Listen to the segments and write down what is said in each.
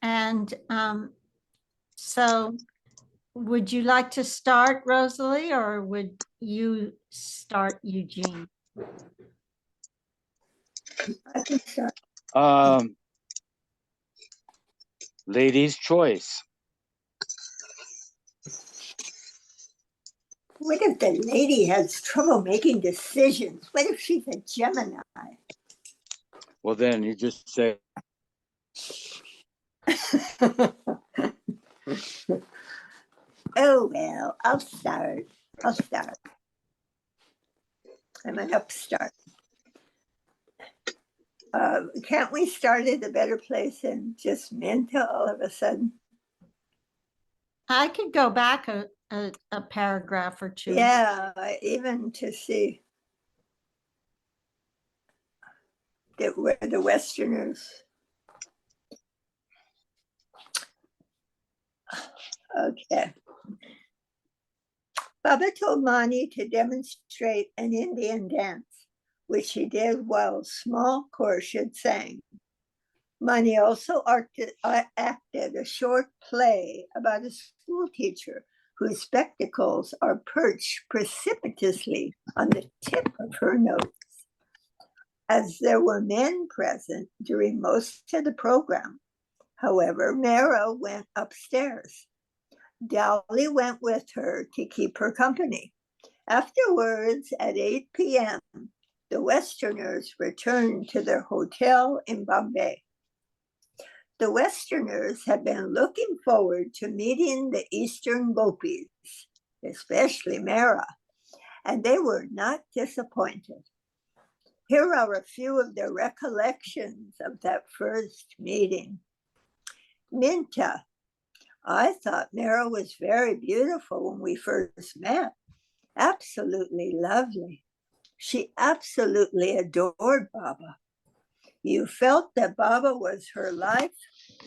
And so would you like to start, Rosalie, or would you start, Eugene? I can start. Lady's choice. What if the lady has trouble making decisions? What if she's a Gemini? Well, then you just say, Oh, well, I'll start. I'm an upstart. Can't we start at a better place and just Minta all of a sudden? I could go back a paragraph or two. Yeah, even to see that we're the Westerners. Okay. Baba told Mani to demonstrate an Indian dance, which he did while a small chorus sang. Mani also acted a short play about a school teacher whose spectacles are perched precipitously on the tip of her nose. As there were men present during most of the program, however, Mehera went upstairs. Dolly went with her to keep her company. Afterwards, at 8 p.m., the Westerners returned to their hotel in Bombay. The Westerners had been looking forward to meeting the Eastern Gopis, especially Mehera, and they were not disappointed. Here are a few of their recollections of that first meeting. Minta, I thought Mehera was very beautiful when we first met. Absolutely lovely. She absolutely adored Baba. You felt that Baba was her life,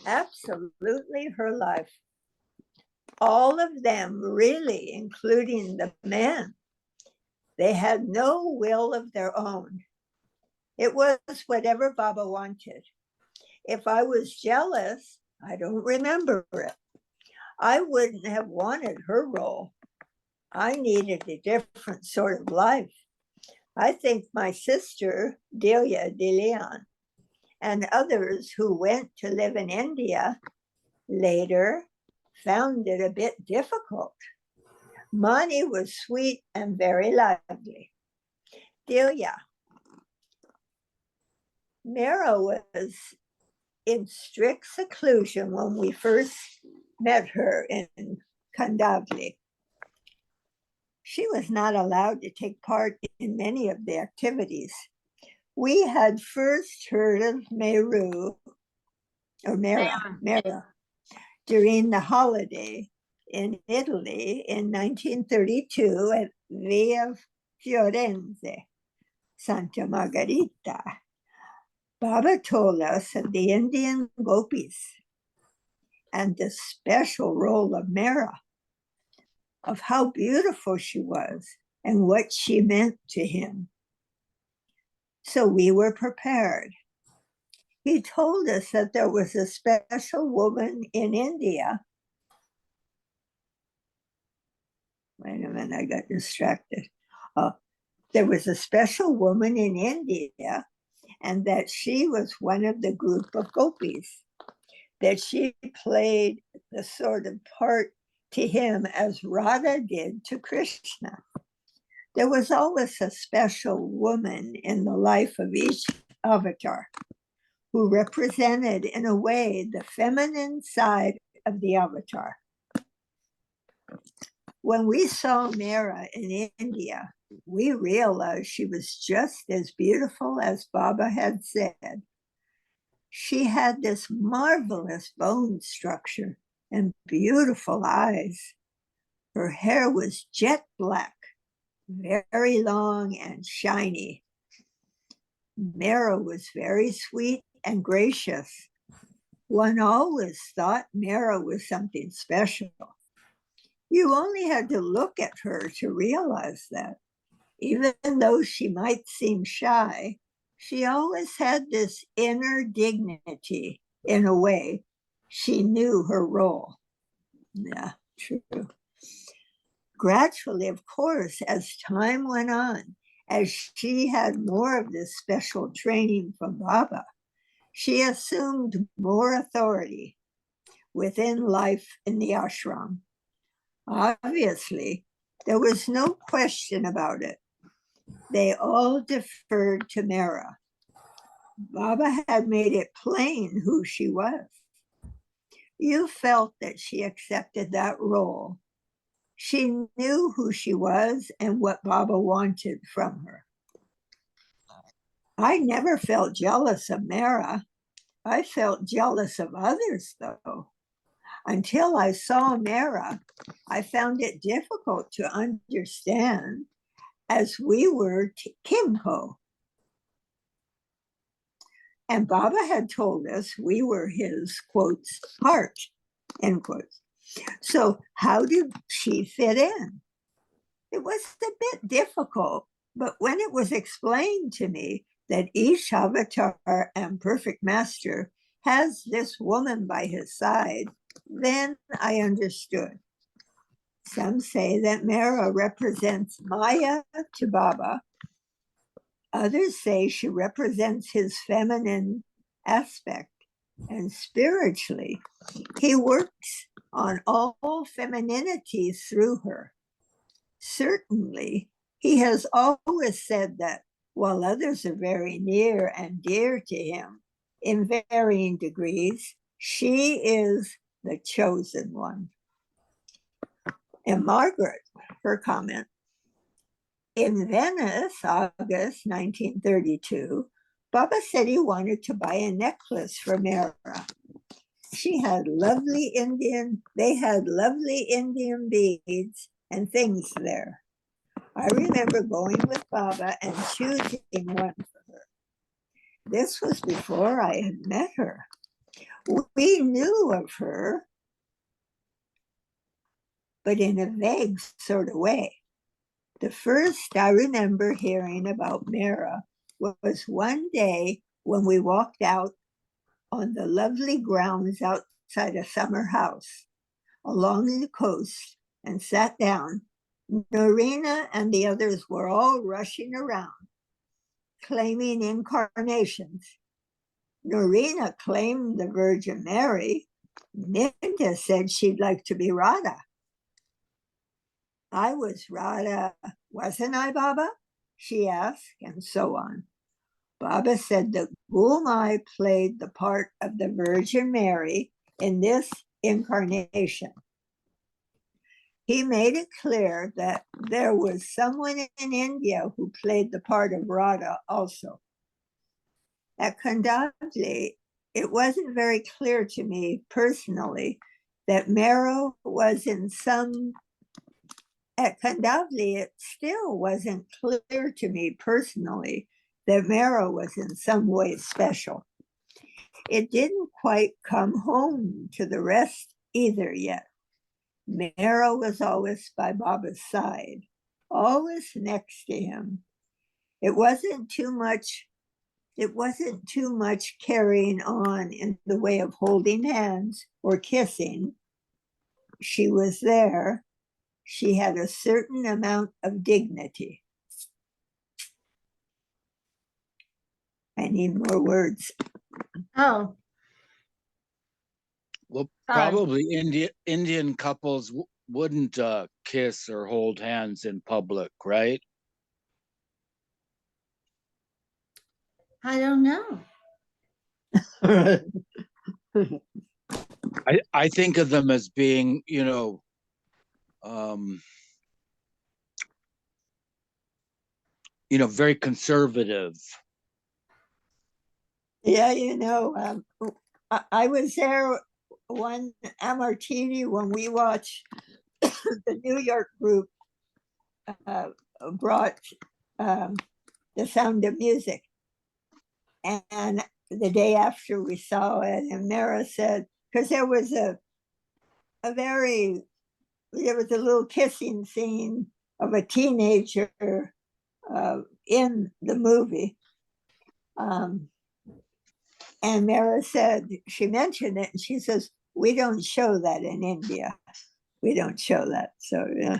absolutely her life. All of them, really, including the men. They had no will of their own. It was whatever Baba wanted. If I was jealous, I don't remember it. I wouldn't have wanted her role. I needed a different sort of life. I think my sister, Delia de Leon, and others who went to live in India later found it a bit difficult. Mani was sweet and very lively. Delia, Mehera was in strict seclusion when we first met her in Kandavli. She was not allowed to take part in many of the activities. We had first heard of Mehera during the holiday in Italy in 1932 at Via Fiorenze, Santa Margherita. Baba told us of the Indian gopis and the special role of Mehera, of how beautiful she was and what she meant to him. So we were prepared. He told us that there was a special woman in India. Wait a minute, I got distracted. There was a special woman in India, and that she was one of the group of gopis, that she played the sort of part to him as Radha did to Krishna. There was always a special woman in the life of each avatar who represented, in a way, the feminine side of the avatar. When we saw Mehera in India, we realized she was just as beautiful as Baba had said. She had this marvelous bone structure and beautiful eyes. Her hair was jet black, very long and shiny. Mehera was very sweet and gracious. One always thought Mehera was something special. You only had to look at her to realize that. Even though she might seem shy, She always had this inner dignity in a way. She knew her role. Yeah, true. Gradually, of course, as time went on, as she had more of this special training from Baba, she assumed more authority within life in the ashram. Obviously, there was no question about it. They all deferred to Mehera. Baba had made it plain who she was. You felt that she accepted that role. She knew who she was and what Baba wanted from her. I never felt jealous of Mehera. I felt jealous of others, though. Until I saw Mehera, I found it difficult to understand, as we were Kimho. And Baba had told us we were his, quotes, heart, end quotes. So how did she fit in? It was a bit difficult, but when it was explained to me that each avatar and perfect master has this woman by his side, then I understood. Some say that Mehera represents Maya to Baba. Others say she represents his feminine aspect. And spiritually, he works on all femininity through her. Certainly, he has always said that while others are very near and dear to him in varying degrees, she is the chosen one. And Margaret, her comment, in Venice, August 1932, Baba said he wanted to buy a necklace for Mehera. They had lovely Indian beads and things there. I remember going with Baba and choosing one for her. This was before I had met her. We knew of her, but in a vague sort of way. The first I remember hearing about Mehera was one day when we walked out on the lovely grounds outside a summer house along the coast and sat down. Norina and the others were all rushing around, claiming incarnations. Norina claimed the Virgin Mary. Ninta said she'd like to be Radha. I was Radha, wasn't I, Baba? She asked, and so on. Baba said that Gulmai played the part of the Virgin Mary in this incarnation. He made it clear that there was someone in India who played the part of Radha also. At Kandavli, it wasn't very clear to me personally that Mehera was in some. At Kandavli, it still wasn't clear to me personally that Mehera was in some way special. It didn't quite come home to the rest either yet. Mehera was always by Baba's side, always next to him. It wasn't too much carrying on in the way of holding hands or kissing. She was there. She had a certain amount of dignity. I need more words. Oh, Well, sorry. probably Indian couples wouldn't kiss or hold hands in public, right? I don't know. I think of them as being, very conservative. Yeah, I was there one Amartini when we watched the New York group brought The Sound of Music. And the day after we saw it, and Mehera said, because there was a little kissing scene of a teenager in the movie. Um, and Mehera said, she mentioned it, and she says, we don't show that in India. We don't show that. So, yeah.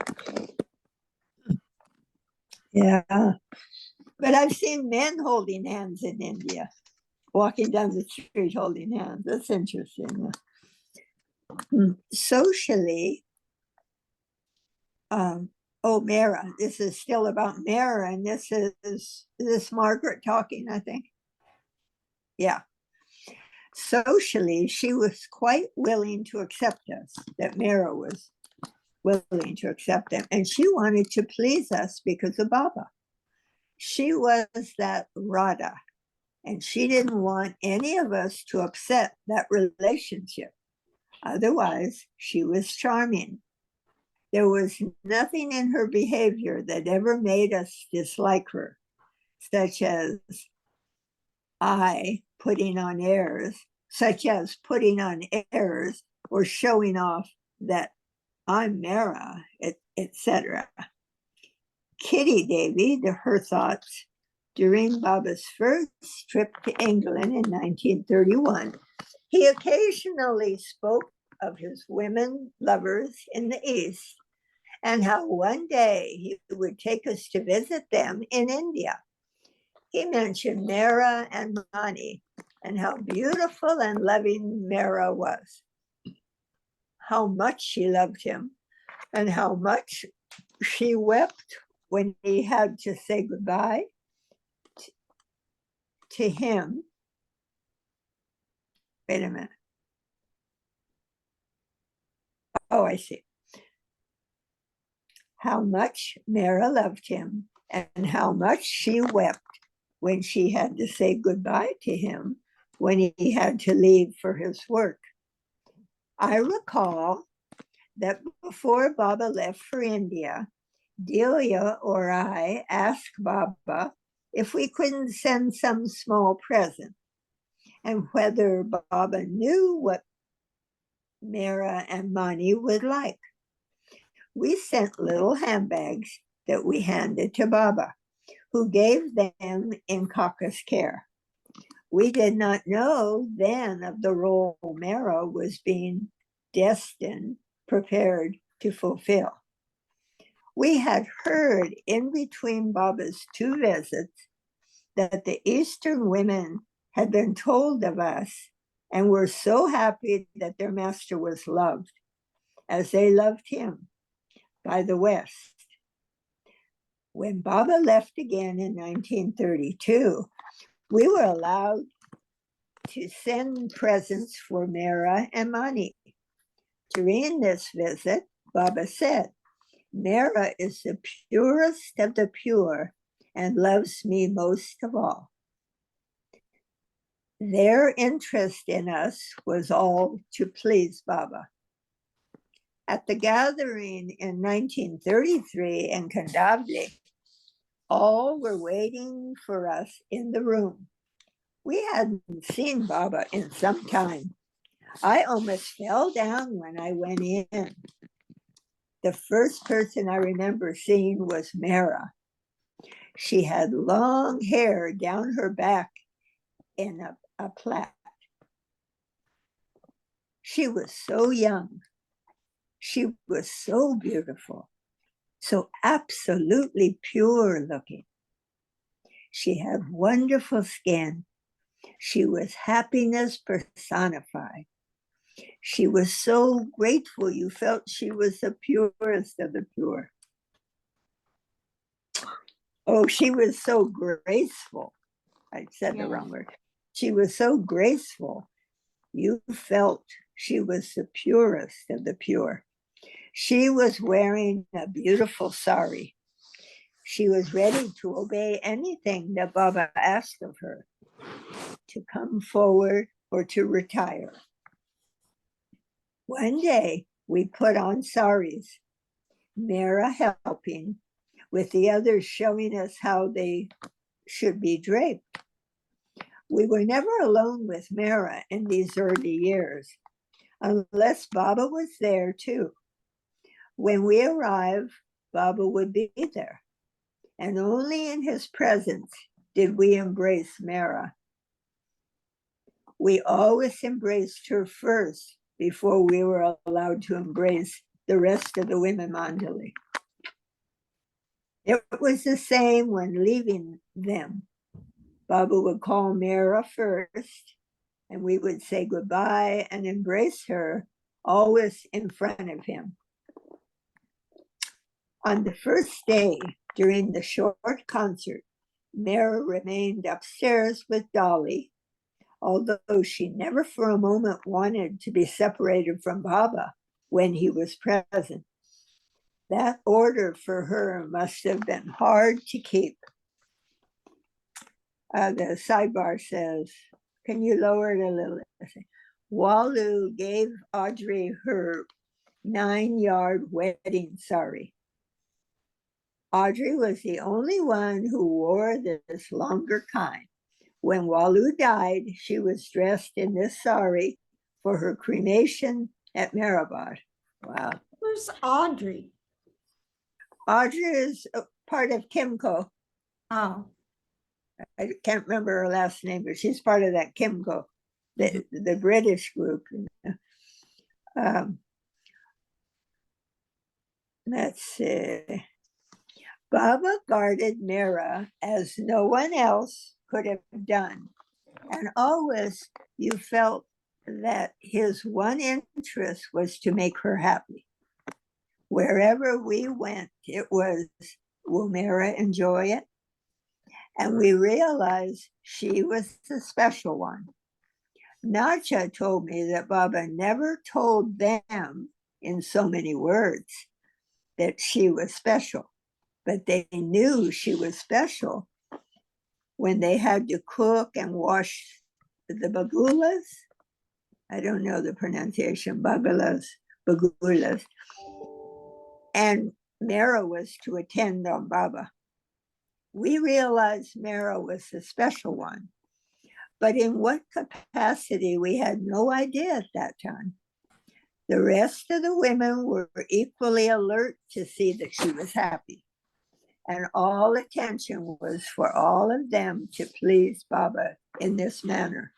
Yeah. But I've seen men holding hands in India, walking down the street holding hands. That's interesting. Socially, Mehera, this is still about Mehera, and this is Margaret talking, I think. Yeah. Socially, she was quite willing to accept us, that Mehera was willing to accept them. And she wanted to please us because of Baba. She was that Radha, and she didn't want any of us to upset that relationship. Otherwise, she was charming. There was nothing in her behavior that ever made us dislike her, such as putting on airs, or showing off that I'm Mehera, etc. Kitty Devi, her thoughts during Baba's first trip to England in 1931. He occasionally spoke of his women lovers in the East and how one day he would take us to visit them in India. He mentioned Mehera and Mani and how beautiful and loving Mehera was, how much she loved him, and how much she wept when he had to say goodbye to him. Wait a minute. Oh, I see. How much Mehera loved him and how much she wept when she had to say goodbye to him when he had to leave for his work. I recall that before Baba left for India, Delia or I asked Baba if we couldn't send some small present and whether Baba knew what Mehera and Mani would like. We sent little handbags that we handed to Baba, who gave them in Kaka's care. We did not know then of the role Mehera was being prepared to fulfill. We had heard in between Baba's two visits that the Eastern women had been told of us and were so happy that their master was loved, as they loved him, by the West. When Baba left again in 1932, we were allowed to send presents for Mehera and Mani. During this visit, Baba said, Mehera is the purest of the pure and loves me most of all. Their interest in us was all to please Baba. At the gathering in 1933 in Kandavli, all were waiting for us in the room. We hadn't seen Baba in some time. I almost fell down when I went in. The first person I remember seeing was Mehera. She had long hair down her back in a plait. She was so young. She was so beautiful, so absolutely pure looking. She had wonderful skin. She was happiness personified. She was so grateful. You felt she was the purest of the pure. Oh, she was so graceful. I said the wrong word. She was so graceful. You felt she was the purest of the pure. She was wearing a beautiful sari. She was ready to obey anything that Baba asked of her, to come forward or to retire. One day we put on saris, Mehera helping, with the others showing us how they should be draped. We were never alone with Mehera in these early years, unless Baba was there too. When we arrived, Baba would be there, and only in his presence did we embrace Mehera. We always embraced her first before we were allowed to embrace the rest of the women Mandali. It was the same when leaving them. Baba would call Mehera first, and we would say goodbye and embrace her, always in front of him. On the first day during the short concert, Mehera remained upstairs with Dolly, although she never for a moment wanted to be separated from Baba when he was present. That order for her must have been hard to keep. The sidebar says, can you lower it a little? Walu gave Audrey her 9-yard wedding sari. Audrey was the only one who wore this longer kind. When Walu died, she was dressed in this sari for her cremation at Meherabad. Wow. Where's Audrey? Audrey is a part of Kimco. Oh, I can't remember her last name, but she's part of that Kimco, the British group. Let's see. Baba guarded Mehera as no one else could have done. And always you felt that his one interest was to make her happy. Wherever we went, it was, will Mehera enjoy it? And we realized she was the special one. Nacha told me that Baba never told them in so many words that she was special, but they knew she was special when they had to cook and wash the bagulas. I don't know the pronunciation, bagulas. And Mehera was to attend on Baba. We realized Mehera was the special one, but in what capacity, we had no idea at that time. The rest of the women were equally alert to see that she was happy. And all attention was for all of them to please Baba in this manner.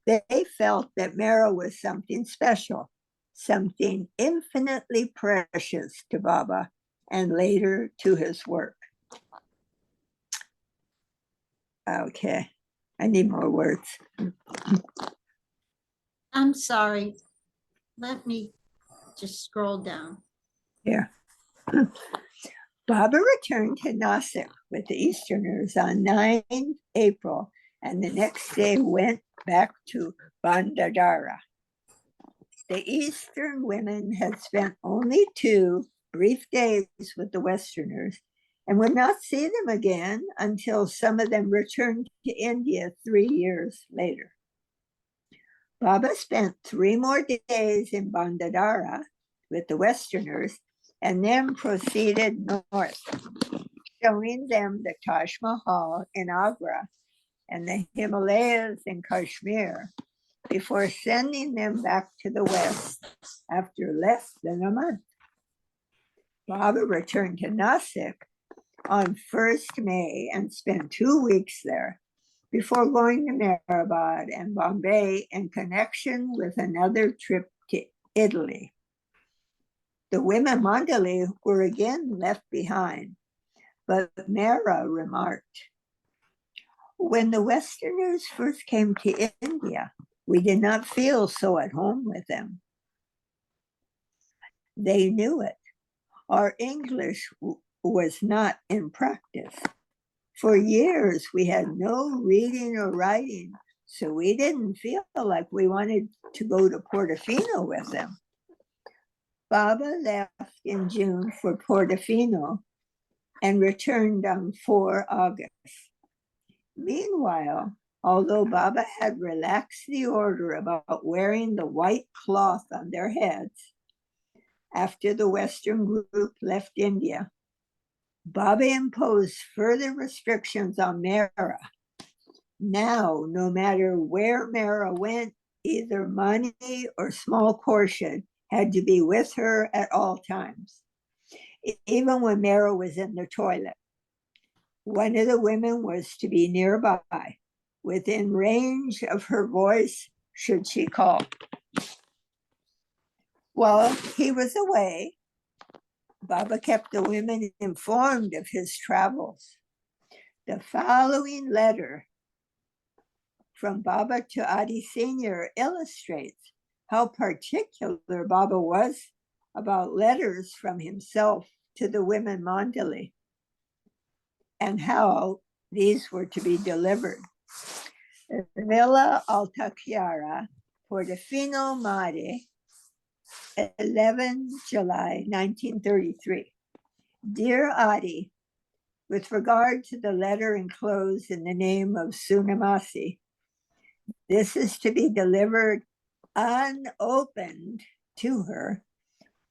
They felt that Mehera was something special, something infinitely precious to Baba and later to his work. Okay, I need more words. I'm sorry. Let me just scroll down. Here. Baba returned to Nasik with the Easterners on 9 April, and the next day went back to Bandadara. The Eastern women had spent only 2 brief days with the Westerners and would not see them again until some of them returned to India 3 years later. Baba spent 3 more days in Bandadara with the Westerners and then proceeded north, showing them the Taj Mahal in Agra and the Himalayas in Kashmir before sending them back to the west after less than a month. Baba returned to Nasik on 1st May and spent 2 weeks there before going to Meherabad and Bombay in connection with another trip to Italy. The women Mandali were again left behind, but Mehera remarked, when the Westerners first came to India, we did not feel so at home with them. They knew it. Our English was not in practice. For years, we had no reading or writing, so we didn't feel like we wanted to go to Portofino with them. Baba left in June for Portofino and returned on 4 August. Meanwhile, although Baba had relaxed the order about wearing the white cloth on their heads after the Western group left India, Baba imposed further restrictions on Mehera. Now, no matter where Mehera went, either money or small portion had to be with her at all times, even when Mehera was in the toilet. One of the women was to be nearby, within range of her voice, should she call. While he was away, Baba kept the women informed of his travels. The following letter from Baba to Adi Sr. illustrates how particular Baba was about letters from himself to the women Mandali and how these were to be delivered. Villa Alta Chiara, Portofino Mare, 11 July 1933. Dear Adi, with regard to the letter enclosed in the name of Sunamasi, this is to be delivered unopened to her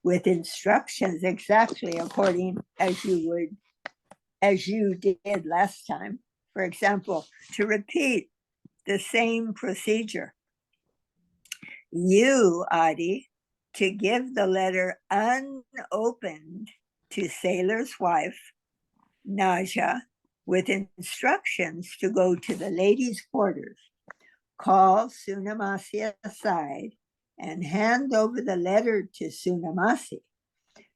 with instructions exactly according as you did last time. For example, to repeat the same procedure. You, Adi, to give the letter unopened to sailor's wife, Naja, with instructions to go to the ladies' quarters, call Sunamasi aside and hand over the letter to Sunamasi,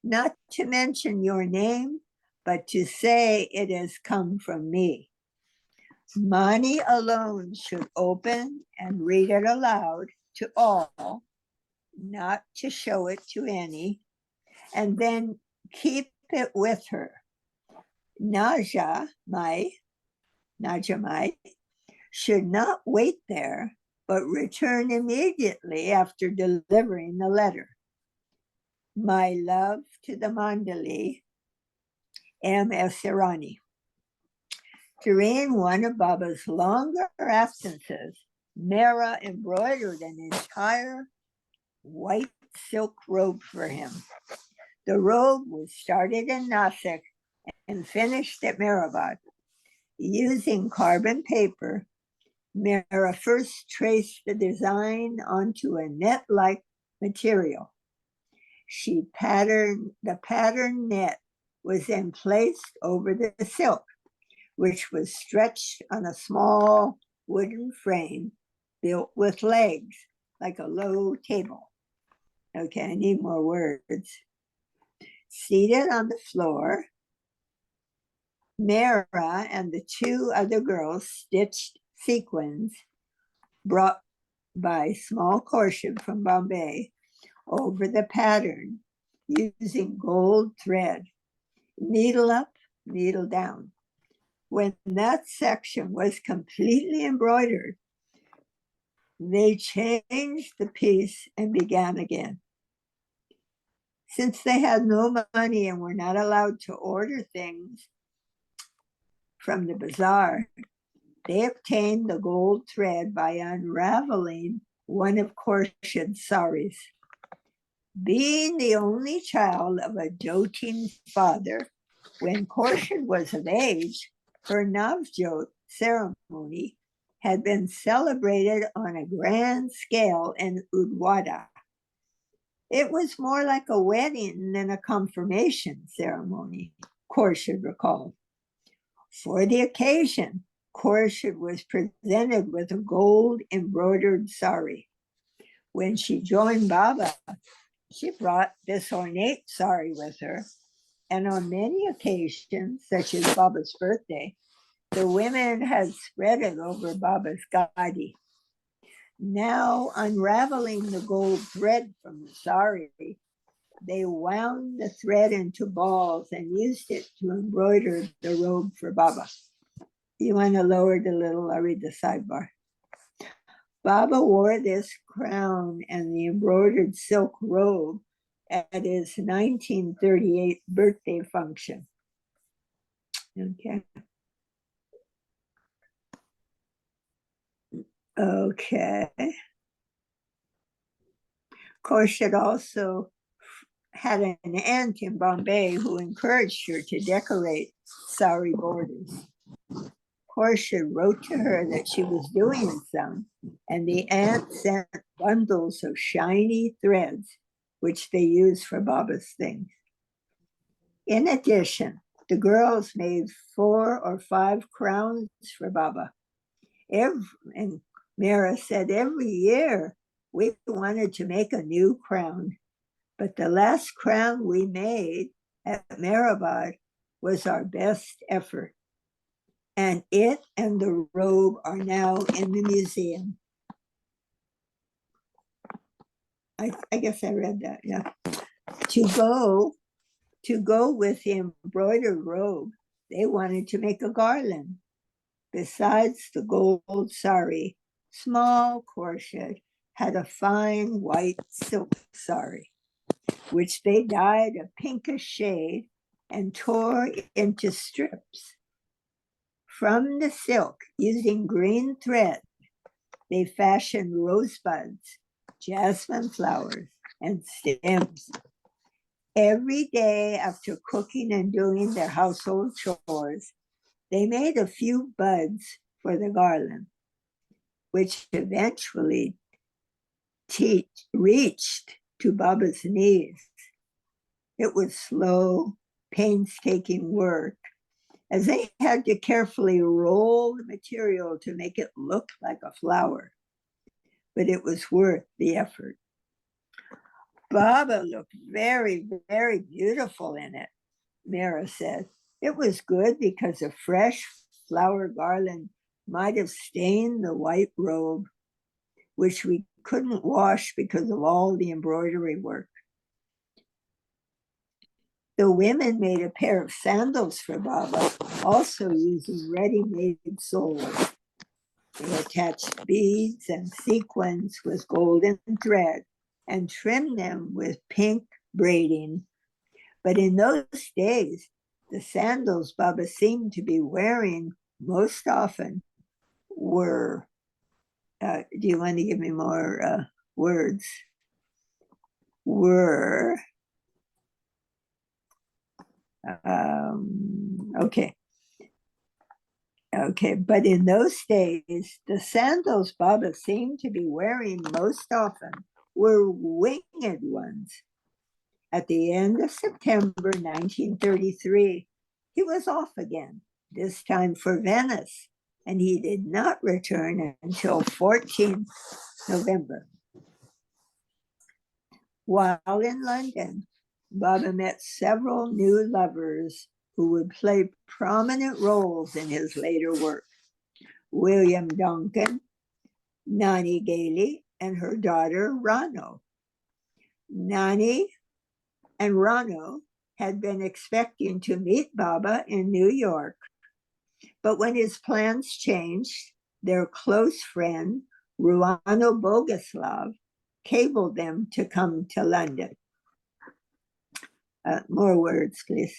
not to mention your name, but to say it has come from me. Mani alone should open and read it aloud to all, not to show it to any, and then keep it with her. Naja Mai should not wait there, but return immediately after delivering the letter. My love to the Mandali, M.S. Irani. During one of Baba's longer absences, Mehera embroidered an entire white silk robe for him. The robe was started in Nasik and finished at Meherabad. Using carbon paper, Mehera first traced the design onto a net-like material. The pattern net was then placed over the silk, which was stretched on a small wooden frame built with legs, like a low table. Okay, I need more words. Seated on the floor, Mehera and the two other girls stitched sequins brought by small Khorshid from Bombay over the pattern using gold thread, needle up, needle down. When that section was completely embroidered, they changed the piece and began again. Since they had no money and were not allowed to order things from the bazaar, they obtained the gold thread by unraveling one of Khorshid's saris. Being the only child of a doting father, when Khorshid was of age, her Navjot ceremony had been celebrated on a grand scale in Udwada. It was more like a wedding than a confirmation ceremony, Khorshid recalled. For the occasion, Khorshid was presented with a gold embroidered sari. When she joined Baba, she brought this ornate sari with her, and on many occasions, such as Baba's birthday, the women had spread it over Baba's gadi. Now, unraveling the gold thread from the sari, they wound the thread into balls and used it to embroider the robe for Baba. You want to lower it a little? I'll read the sidebar. Baba wore this crown and the embroidered silk robe at his 1938 birthday function. Okay. Okay. Khorshid also had an aunt in Bombay who encouraged her to decorate sari borders. Khorshid wrote to her that she was doing some, and the aunt sent bundles of shiny threads, which they used for Baba's things. In addition, The girls made 4 or 5 crowns for Baba. And Mehera said every year we wanted to make a new crown, but the last crown we made at Meherabad was our best effort. And it and the robe are now in the museum. I guess I read that, yeah. To go with the embroidered robe, they wanted to make a garland. Besides the gold sari, small Khorshid had a fine white silk sari, which they dyed a pinkish shade and tore into strips. From the silk, using green thread, they fashioned rosebuds, jasmine flowers, and stems. Every day after cooking and doing their household chores, they made a few buds for the garland, which eventually reached to Baba's knees. It was slow, painstaking work, as they had to carefully roll the material to make it look like a flower. But it was worth the effort. Baba looked very, very beautiful in it, Mehera said. It was good because a fresh flower garland might have stained the white robe, which we couldn't wash because of all the embroidery work. The women made a pair of sandals for Baba, also using ready-made soles. They attached beads and sequins with golden thread and trimmed them with pink braiding. But in those days, the sandals Baba seemed to be wearing most often were, do you want to give me more words? Were, okay. Okay, but in those days, the sandals Baba seemed to be wearing most often were winged ones. At the end of September 1933, he was off again, this time for Venice, and he did not return until 14th November. While in London, Baba met several new lovers who would play prominent roles in his later work. William Duncan, Nani Gailey, and her daughter Rano. Nani and Rano had been expecting to meet Baba in New York, but when his plans changed, their close friend, Ruano Bogoslav, cabled them to come to London. More words, please.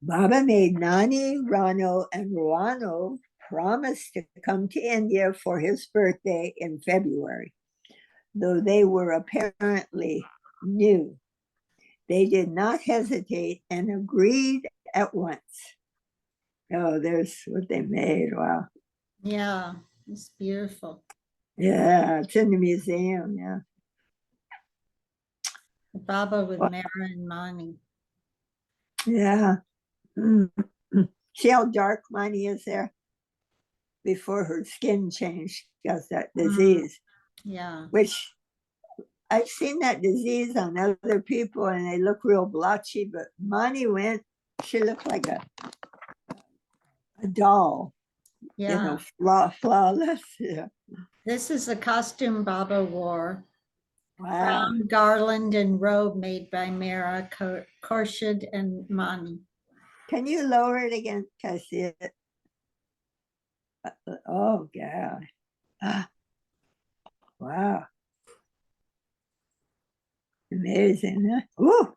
Baba made Nani, Rano, and Ruano promise to come to India for his birthday in February, though they were apparently new. They did not hesitate and agreed at once. Oh, there's what they made. Wow. Yeah, it's beautiful. Yeah, it's in the museum. Yeah. Baba with Wow. Mehera and Mani. Yeah. See how dark Mani is there? Before her skin changed, because that disease. Yeah. Which I've seen that disease on other people and they look real blotchy, but Mani she looked like a doll, Yeah. flawless. Yeah. This is the costume Baba wore. Wow. Crown, garland, and robe made by Mehera, Khorshid, and Mani. Can you lower it again? Can I see it? Oh, God. Wow. Amazing, huh? Ooh.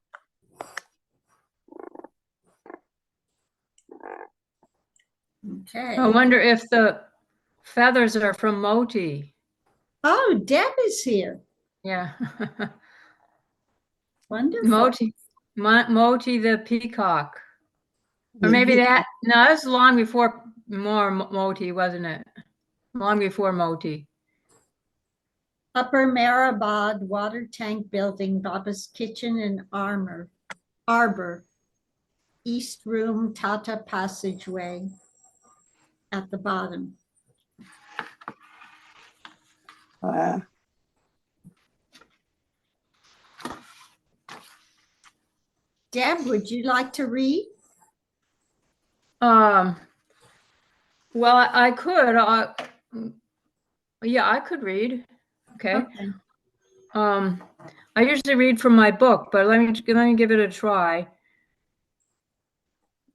Okay. I wonder if the feathers are from Moti. Oh, Deb is here. Yeah. Wonderful. Moti the peacock. Or maybe that, no, that was long before Moti, wasn't it? Long before Moti. Upper Meherabad water tank building, Baba's kitchen and arbor, east room, Tata passageway at the bottom. Uh, Deb, would you like to read? Well, I could. Yeah, I could read. Okay. Okay. I usually read from my book, but let me give it a try.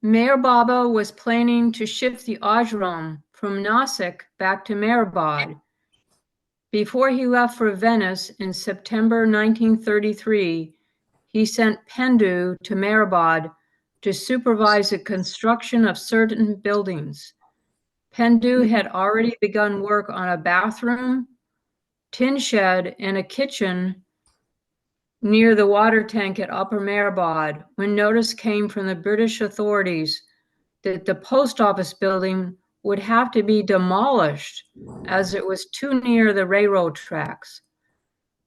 Mayor Baba was planning to shift the ashram from Nasik back to Meherabad. Before he left for Venice in September 1933, he sent Pendu to Meherabad to supervise the construction of certain buildings. Pendu had already begun work on a bathroom, tin shed, and a kitchen near the water tank at Upper Meherabad when notice came from the British authorities that the post office building would have to be demolished as it was too near the railroad tracks.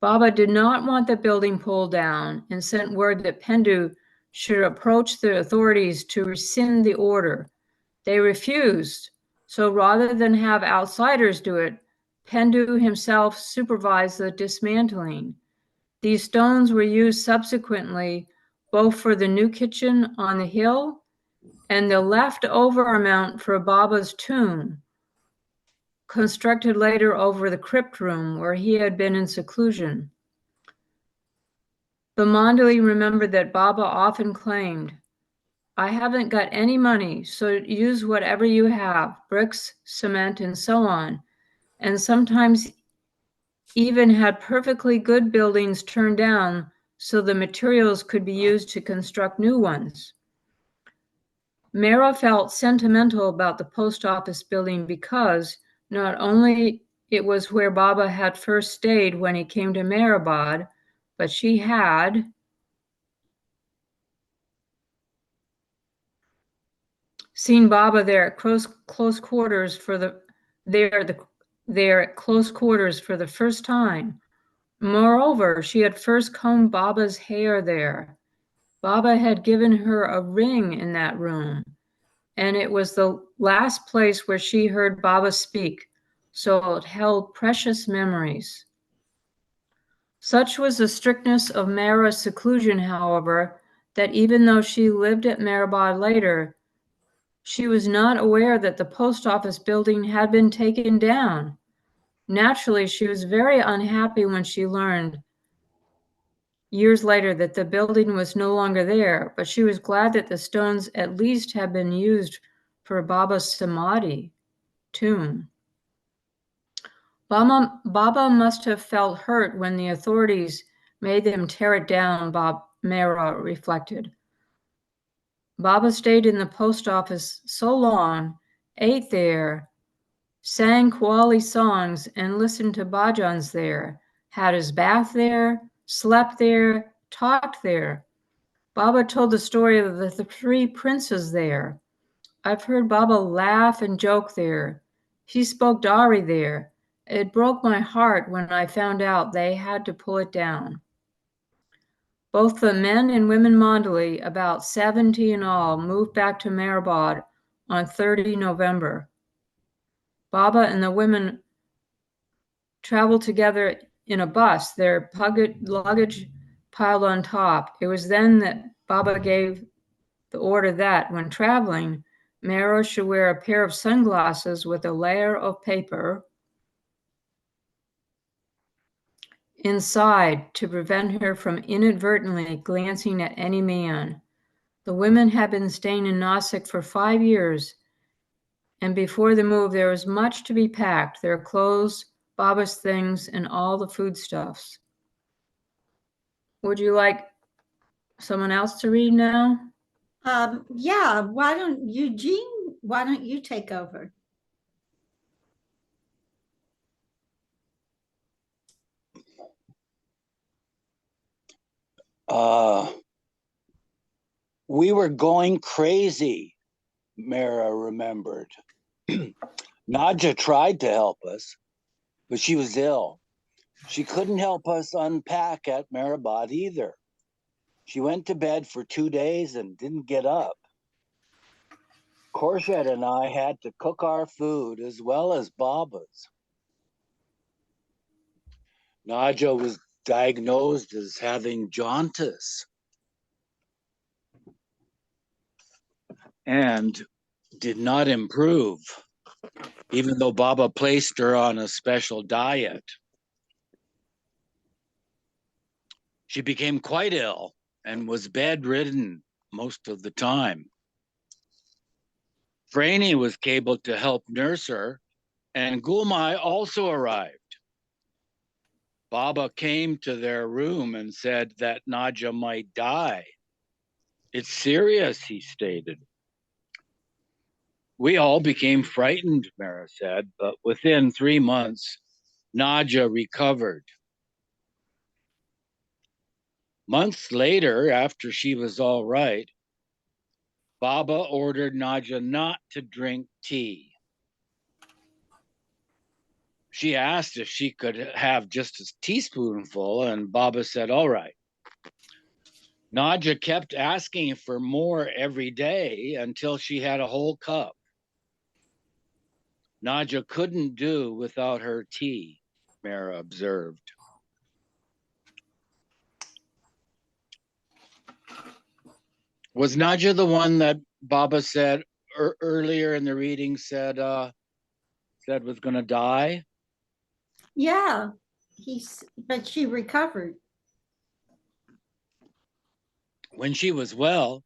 Baba did not want the building pulled down and sent word that Pendu should approach the authorities to rescind the order. They refused, so rather than have outsiders do it, Pendu himself supervised the dismantling. These stones were used subsequently both for the new kitchen on the hill and the leftover amount for Baba's tomb, constructed later over the crypt room where he had been in seclusion. The Mandali remembered that Baba often claimed, "I haven't got any money, so use whatever you have, bricks, cement, and so on," and sometimes even had perfectly good buildings turned down so the materials could be used to construct new ones. Mehra felt sentimental about the post office building because not only it was where Baba had first stayed when he came to Meherabad, but she had seen Baba there at close quarters for the first time. Moreover, she had first combed Baba's hair there. Baba had given her a ring in that room, and it was the last place where she heard Baba speak, so it held precious memories. Such was the strictness of Mehra's seclusion, however, that even though she lived at Meherabad later, she was not aware that the post office building had been taken down. Naturally, she was very unhappy when she learned years later that the building was no longer there, but she was glad that the stones at least had been used for Baba's samadhi tomb. Baba must have felt hurt when the authorities made them tear it down, Mehra reflected. Baba stayed in the post office so long, ate there, sang Qawwali songs, and listened to bhajans there, had his bath there, slept there, talked there. Baba told the story of the three princes there. I've heard Baba laugh and joke there. He spoke Dari there. It broke my heart when I found out they had to pull it down. Both the men and women Mandali, about 70 in all, moved back to Meherabad on 30 November. Baba and the women traveled together in a bus, their luggage piled on top. It was then that Baba gave the order that, when traveling, Mehra should wear a pair of sunglasses with a layer of paper inside to prevent her from inadvertently glancing at any man. The women had been staying in Nasik for 5 years, and before the move there was much to be packed, their clothes, Baba's things, and all the foodstuffs. Would you like someone else to read now? Yeah, why don't you take over? We were going crazy, Mehra remembered. Nadja tried to help us, but she was ill. She couldn't help us unpack at Meherabad either. She went to bed for 2 days and didn't get up. Khorshid and I had to cook our food as well as Baba's. Naja was diagnosed as having jaundice and did not improve, even though Baba placed her on a special diet. She became quite ill and was bedridden most of the time. Franny was able to help nurse her, and Gulmai also arrived. Baba came to their room and said that Naja might die. It's serious, he stated. We all became frightened, Mehera said, but within 3 months, Naja recovered. Months later, after she was all right, Baba ordered Naja not to drink tea. She asked if she could have just a teaspoonful, and Baba said, all right. Naja kept asking for more every day until she had a whole cup. Naja couldn't do without her tea, Mehera observed. Was Naja the one that Baba said earlier in the reading said was going to die? Yeah, but she recovered. When she was well,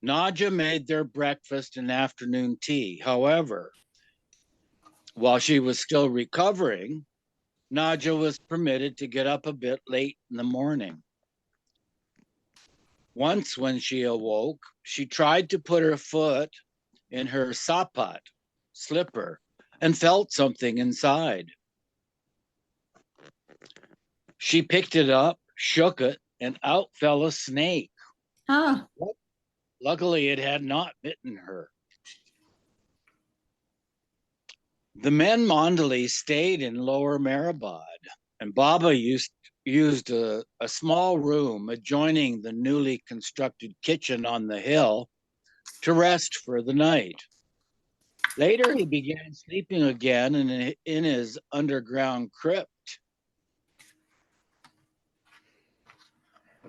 Naja made their breakfast and afternoon tea. However, while she was still recovering, Naja was permitted to get up a bit late in the morning. Once when she awoke, she tried to put her foot in her sapat, slipper, and felt something inside. She picked it up, shook it, and out fell a snake. Huh. Luckily, it had not bitten her. The men Mandali stayed in Lower Meherabad, and Baba used a small room adjoining the newly constructed kitchen on the hill to rest for the night. Later, he began sleeping again in his underground crypt.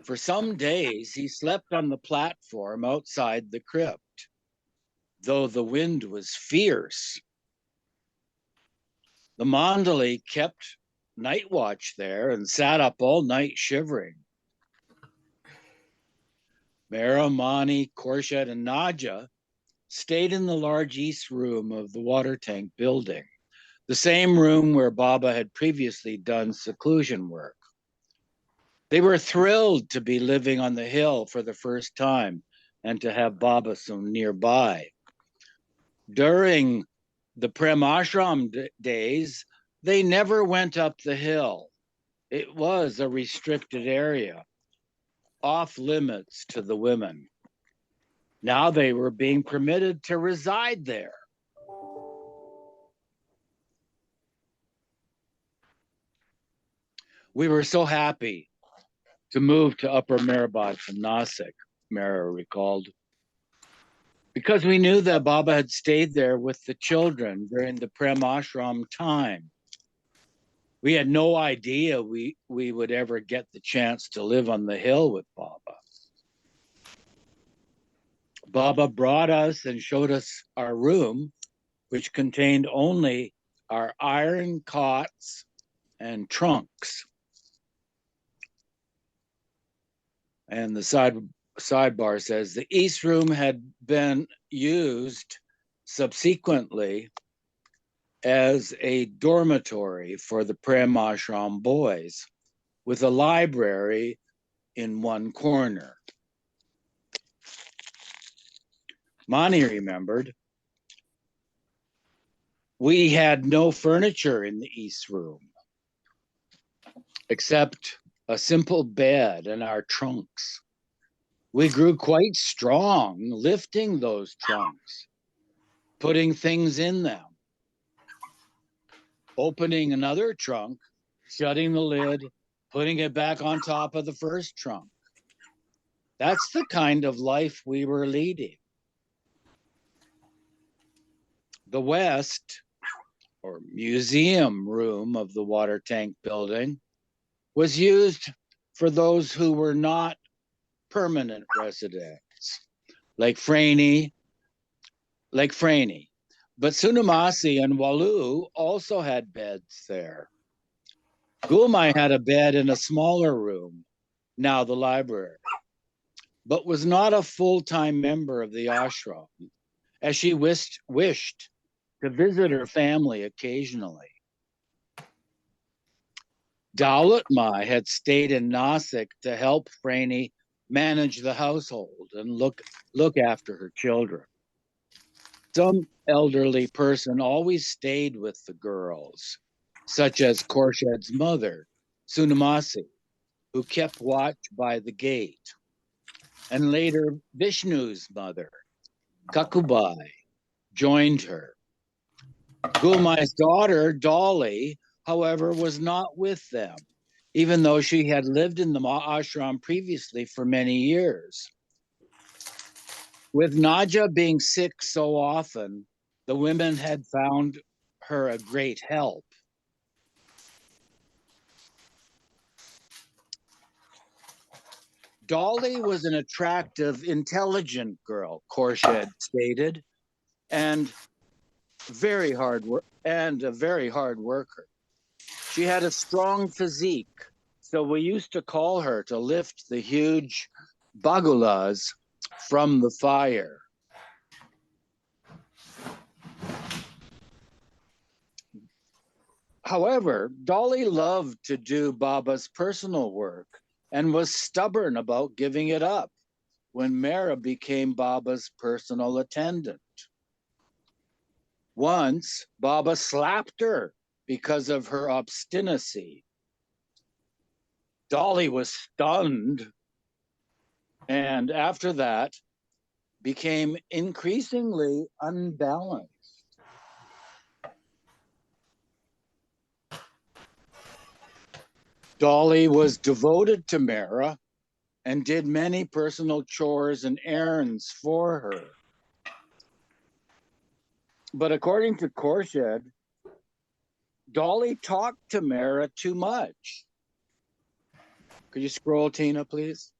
For some days, he slept on the platform outside the crypt, though the wind was fierce. The Mandali kept night watch there and sat up all night shivering. Mehera, Mani, Khorshid, and Naja stayed in the large east room of the water tank building, the same room where Baba had previously done seclusion work. They were thrilled to be living on the hill for the first time and to have Baba so nearby. During the Prem Ashram days, they never went up the hill. It was a restricted area, off limits to the women. Now they were being permitted to reside there. We were so happy to move to Upper Meherabad from Nasik, Mehera recalled, because we knew that Baba had stayed there with the children during the Prem Ashram time. We had no idea we would ever get the chance to live on the hill with Baba. Baba brought us and showed us our room, which contained only our iron cots and trunks. And the sidebar says the East Room had been used subsequently as a dormitory for the Prem Ashram boys, with a library in one corner. Mani remembered, we had no furniture in the East Room, except a simple bed and our trunks. We grew quite strong lifting those trunks, putting things in them. Opening another trunk shutting the lid, putting it back on top of the first trunk. That's the kind of life we were leading. The West, or museum room of the water tank building, was used for those who were not permanent residents, like Franey. But Sunamasi and Walu also had beds there. Gulmai had a bed in a smaller room, now the library, but was not a full-time member of the ashram, as she wished to visit her family occasionally. Daulat Mai had stayed in Nasik to help Franey manage the household and look after her children. Some elderly person always stayed with the girls, such as Khorshed's mother, Sunamasi, who kept watch by the gate, and later Vishnu's mother, Kakubai, joined her. Gulmai's daughter, Dolly, however, was not with them, even though she had lived in the ashram previously for many years. With Naja being sick so often, the women had found her a great help. Dolly was an attractive, intelligent girl, Khorshed stated, and a very hard worker. She had a strong physique, so we used to call her to lift the huge bagulas from the fire. However, Dolly loved to do Baba's personal work and was stubborn about giving it up when Mehera became Baba's personal attendant. Once, Baba slapped her because of her obstinacy. Dolly was stunned, and after that, became increasingly unbalanced. Dolly was devoted to Mehera and did many personal chores and errands for her. But according to Khorshed, Dolly talked to Mehera too much. Could you scroll, Tina, please?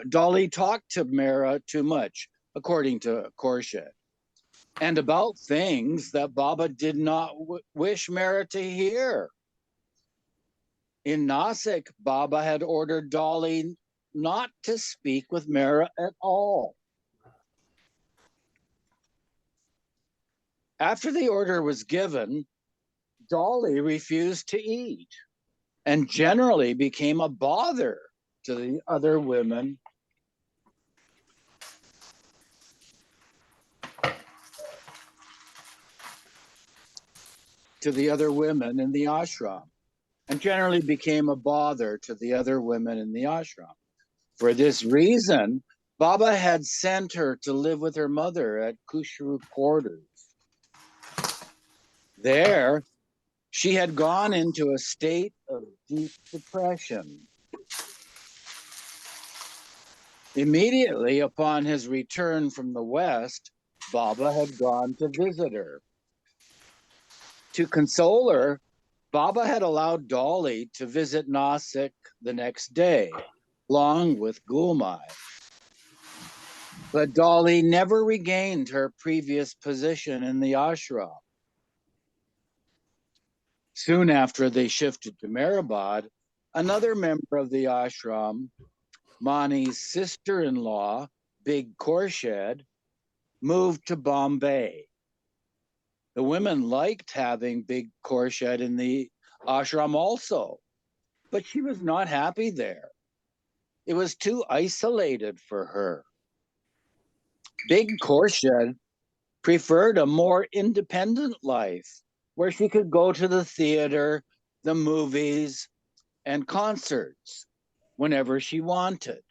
Dolly talked to Mehera too much, according to Khorshed, and about things that Baba did not wish Mehera to hear. In Nasik, Baba had ordered Dolly not to speak with Mehera at all. After the order was given, Dolly refused to eat and generally became a bother to the other women. To the other women in the ashram, and generally became a bother to the other women in the ashram. For this reason, Baba had sent her to live with her mother at Kushru quarters. There, she had gone into a state of deep depression. Immediately upon his return from the West, Baba had gone to visit her. To console her, Baba had allowed Dolly to visit Nasik the next day, along with Gulmai. But Dolly never regained her previous position in the ashram. Soon after they shifted to Meherabad, another member of the ashram, Mani's sister-in-law, Big Khorshed, moved to Bombay. The women liked having Big Khorshed in the ashram also, but she was not happy there. It was too isolated for her. Big Khorshed preferred a more independent life where she could go to the theater, the movies, and concerts whenever she wanted.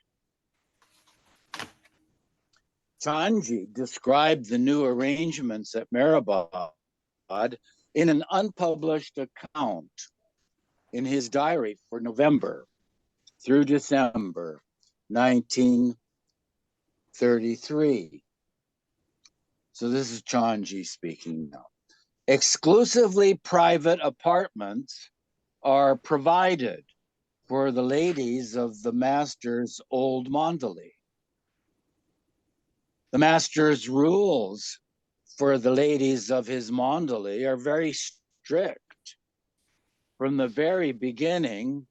Chanji described the new arrangements at Meherabad in an unpublished account in his diary for November through December 1933. So this is Chanji speaking now. Exclusively private apartments are provided for the ladies of the master's old mandali. The master's rules for the ladies of his mandali are very strict from the very beginning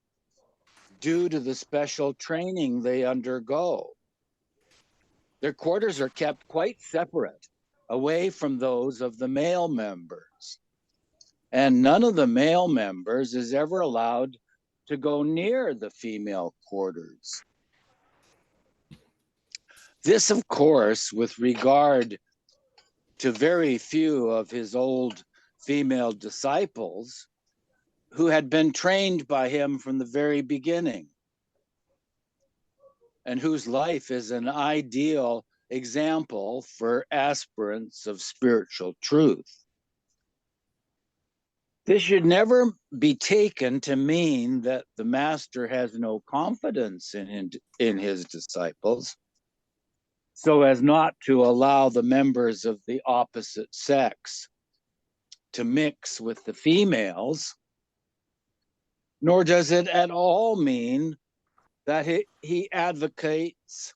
due to the special training they undergo. Their quarters are kept quite separate, away from those of the male members. And none of the male members is ever allowed to go near the female quarters. This, of course, with regard to very few of his old female disciples who had been trained by him from the very beginning and whose life is an ideal example for aspirants of spiritual truth. This should never be taken to mean that the master has no confidence in his disciples, so as not to allow the members of the opposite sex to mix with the females, nor does it at all mean that he advocates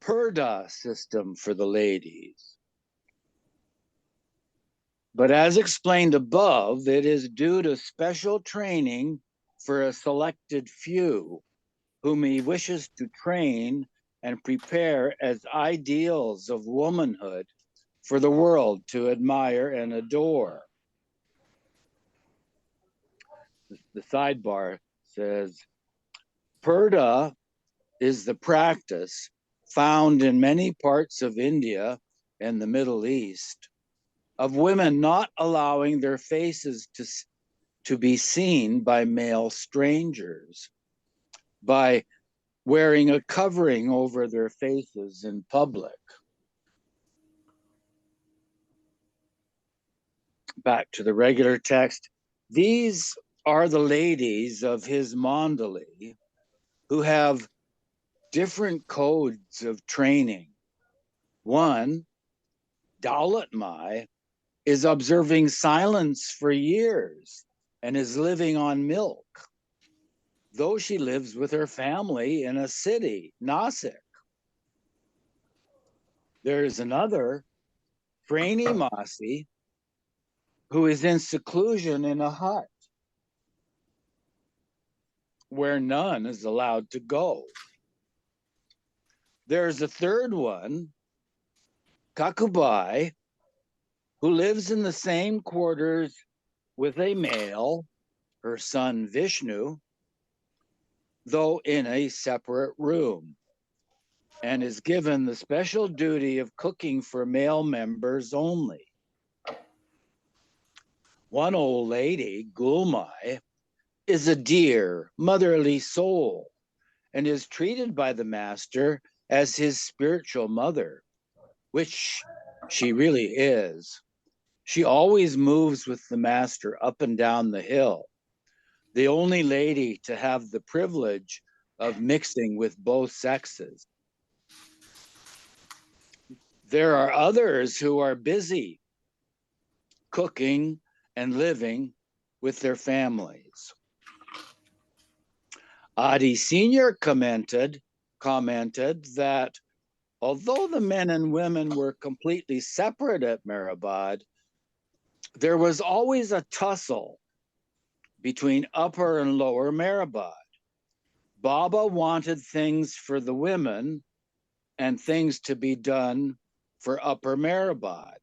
purdah system for the ladies. But as explained above, it is due to special training for a selected few whom he wishes to train and prepare as ideals of womanhood for the world to admire and adore. The sidebar says, purdah is the practice found in many parts of India and the Middle East of women not allowing their faces to be seen by male strangers, by wearing a covering over their faces in public. Back to the regular text. These are the ladies of his mandali who have different codes of training. One, Daulat Mai, is observing silence for years and is living on milk, though she lives with her family in a city, Nasik. There's another, Fraini Masi, who is in seclusion in a hut where none is allowed to go. There's a third one, Kakubai, who lives in the same quarters with a male, her son Vishnu, though in a separate room, and is given the special duty of cooking for male members only. One old lady, Gulmai, is a dear, motherly soul and is treated by the master as his spiritual mother, which she really is. She always moves with the master up and down the hill, the only lady to have the privilege of mixing with both sexes. There are others who are busy cooking and living with their families. Adi Sr. commented that although the men and women were completely separate at Meherabad, there was always a tussle between upper and lower Meherabad. Baba wanted things for the women and things to be done for upper Meherabad.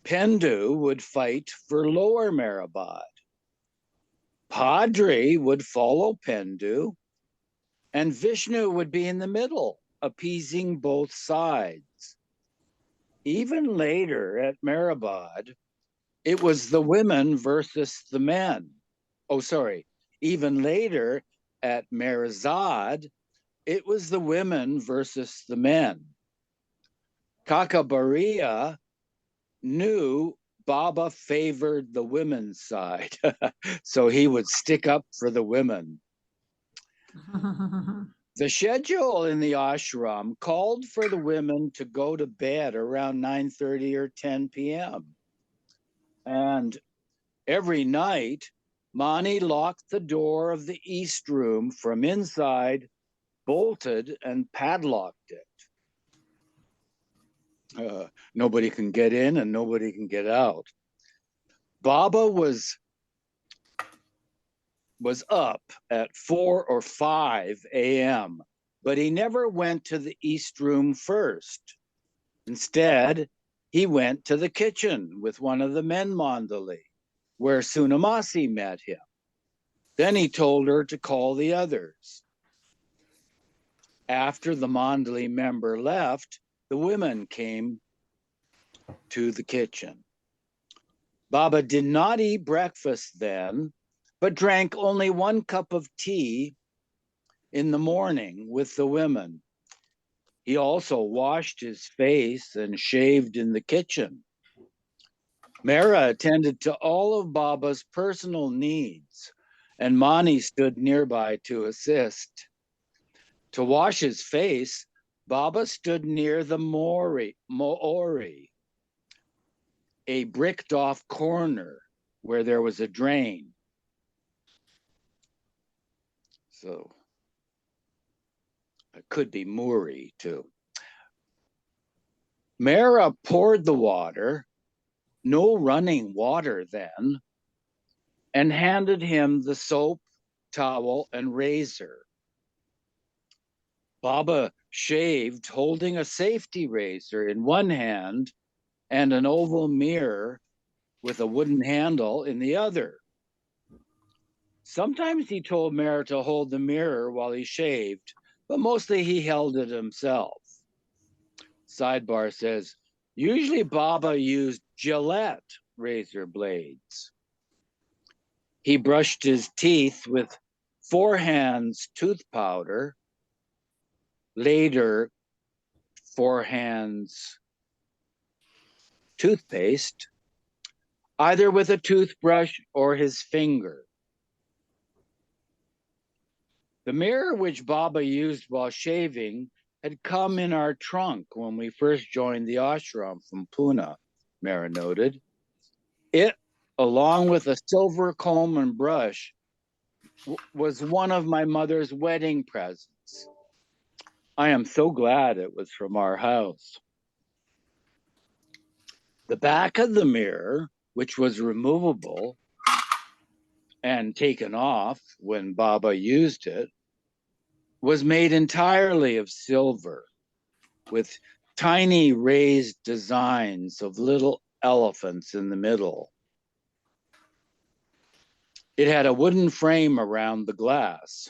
Pendu would fight for lower Meherabad. Padri would follow Pendu, and Vishnu would be in the middle, appeasing both sides. Even later at Meherabad, it was the women versus the men. Even later at Meherazad, it was the women versus the men. Kakabaria knew Baba favored the women's side, so he would stick up for the women. The schedule in the ashram called for the women to go to bed around 9:30 or 10 p.m. And every night, Mani locked the door of the east room from inside, bolted and padlocked it. Nobody can get in and nobody can get out. Baba was up at 4 or 5 a.m., but he never went to the east room first. Instead, he went to the kitchen with one of the men mandali, where Sunamasi met him. Then he told her to call the others. After the mandali member left, the women came to the kitchen. Baba did not eat breakfast then, but drank only 1 cup of tea in the morning with the women. He also washed his face and shaved in the kitchen. Mehera attended to all of Baba's personal needs, and Mani stood nearby to assist. To wash his face, Baba stood near the Moori, a bricked off corner where there was a drain. So it could be Moori too. Mehera poured the water, no running water then, and handed him the soap, towel, and razor. Baba shaved holding a safety razor in one hand and an oval mirror with a wooden handle in the other. Sometimes he told Mehera to hold the mirror while he shaved, but mostly he held it himself. Sidebar says, usually Baba used Gillette razor blades. He brushed his teeth with 4 hands tooth powder, later 4 hands toothpaste, either with a toothbrush or his finger. The mirror which Baba used while shaving had come in our trunk when we first joined the ashram from Pune, Mehera noted. It, along with a silver comb and brush, was one of my mother's wedding presents. I am so glad it was from our house. The back of the mirror, which was removable and taken off when Baba used it, was made entirely of silver, with tiny raised designs of little elephants in the middle. It had a wooden frame around the glass.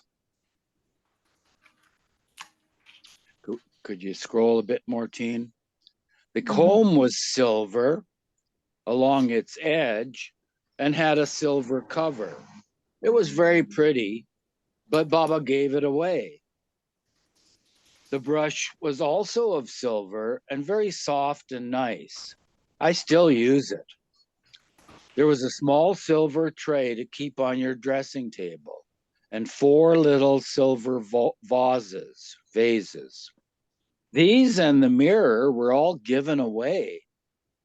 Could you scroll a bit more, Teen? The comb was silver along its edge and had a silver cover. It was very pretty, but Baba gave it away. The brush was also of silver and very soft and nice. I still use it. There was a small silver tray to keep on your dressing table and 4 little silver vases. These and the mirror were all given away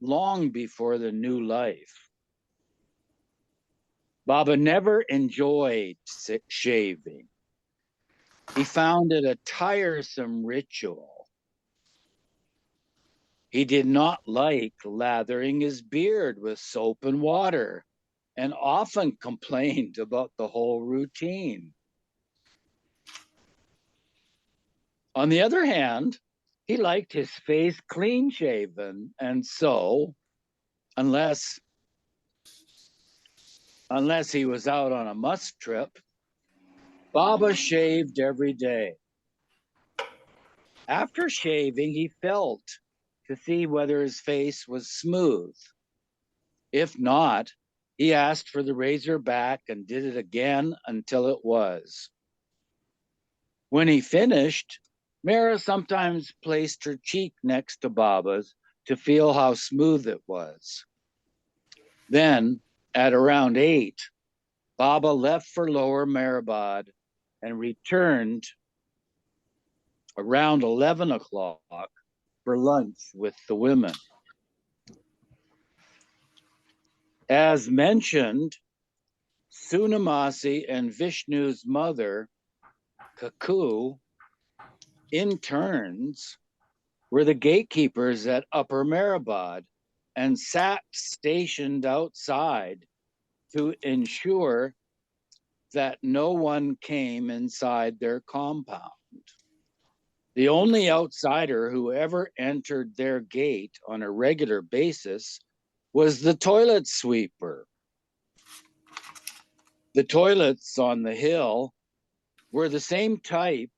long before the new life. Baba never enjoyed shaving. He found it a tiresome ritual. He did not like lathering his beard with soap and water, and often complained about the whole routine. On the other hand, he liked his face clean shaven, and so, unless he was out on a musk trip, Baba shaved every day. After shaving, he felt to see whether his face was smooth. If not, he asked for the razor back and did it again until it was. When he finished, Mehera sometimes placed her cheek next to Baba's to feel how smooth it was. Then, at around 8, Baba left for Lower Meherabad and returned around 11 o'clock for lunch with the women. As mentioned, Sunamasi and Vishnu's mother, Kaku, in turns, were the gatekeepers at Upper Meherabad and sat stationed outside to ensure that no one came inside their compound. The only outsider who ever entered their gate on a regular basis was the toilet sweeper. The toilets on the hill were the same type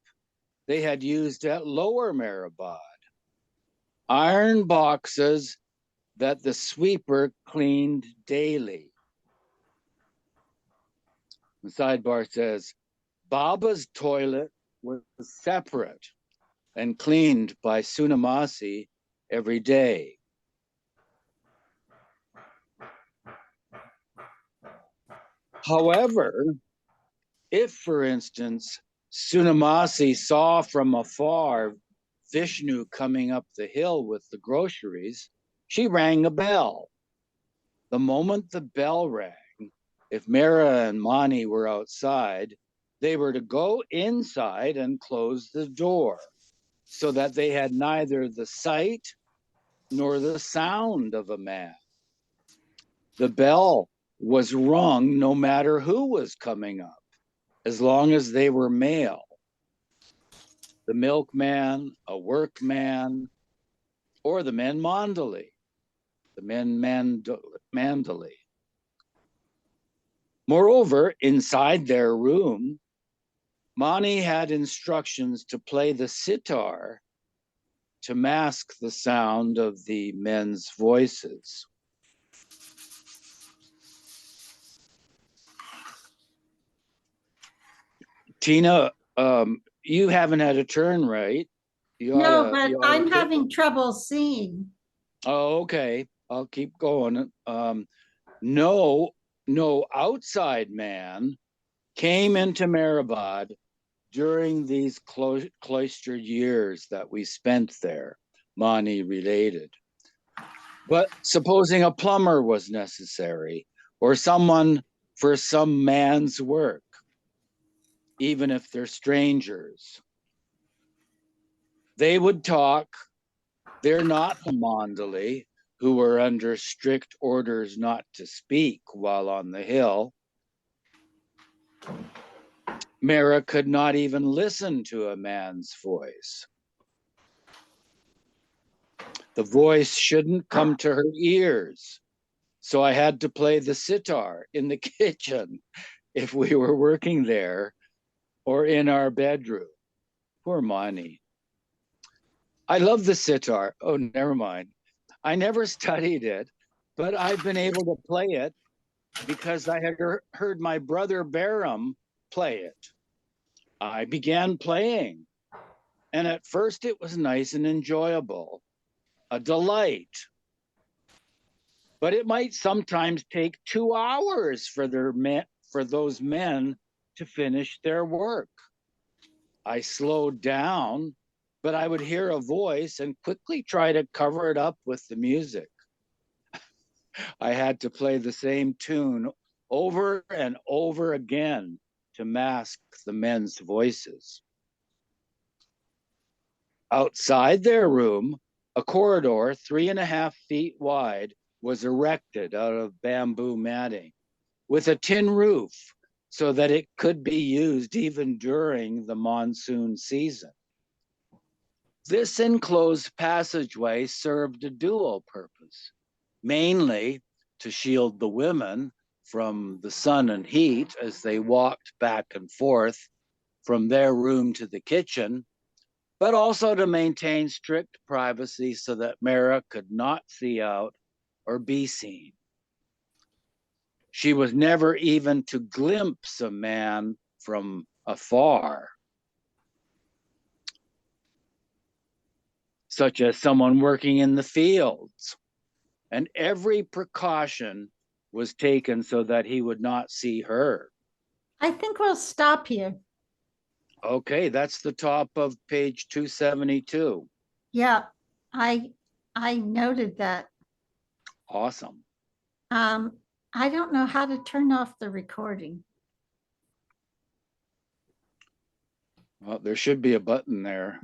they had used at Lower Meherabad. Iron boxes that the sweeper cleaned daily. The sidebar says, Baba's toilet was separate and cleaned by Sunamasi every day. However, if, for instance, Sunamasi saw from afar Vishnu coming up the hill with the groceries, she rang a bell. The moment the bell rang, if Mehera and Mani were outside, they were to go inside and close the door so that they had neither the sight nor the sound of a man. The bell was rung no matter who was coming up, as long as they were male. The milkman, a workman, or the men mandali, the men mandali. Moreover, inside their room, Mani had instructions to play the sitar to mask the sound of the men's voices. Tina, you haven't had a turn, right? No, but I'm pick. having trouble seeing. Oh, okay. I'll keep going. No outside man came into Meherabad during these cloistered years that we spent there, Mani related. But supposing a plumber was necessary, or someone for some man's work, even if they're strangers, they would talk. They're not the Mandali, who were under strict orders not to speak while on the hill. Mehera could not even listen to a man's voice. The voice shouldn't come to her ears. So I had to play the sitar in the kitchen if we were working there or in our bedroom. Poor Mani. I love the sitar. Oh, never mind. I never studied it, but I've been able to play it because I had heard my brother Baram play it. I began playing, and at first it was nice and enjoyable, a delight. But it might sometimes take 2 hours for those men to finish their work. I slowed down, but I would hear a voice and quickly try to cover it up with the music. I had to play the same tune over and over again to mask the men's voices. Outside their room, a corridor 3.5 feet wide was erected out of bamboo matting with a tin roof so that it could be used even during the monsoon season. This enclosed passageway served a dual purpose, mainly to shield the women from the sun and heat as they walked back and forth from their room to the kitchen, but also to maintain strict privacy so that Mehera could not see out or be seen. She was never even to glimpse a man from afar. such as someone working in the fields. And every precaution was taken so that he would not see her. I think we'll stop here. Okay, that's the top of page 272. Yeah, I noted that. Awesome. I don't know how to turn off the recording. Well, there should be a button there.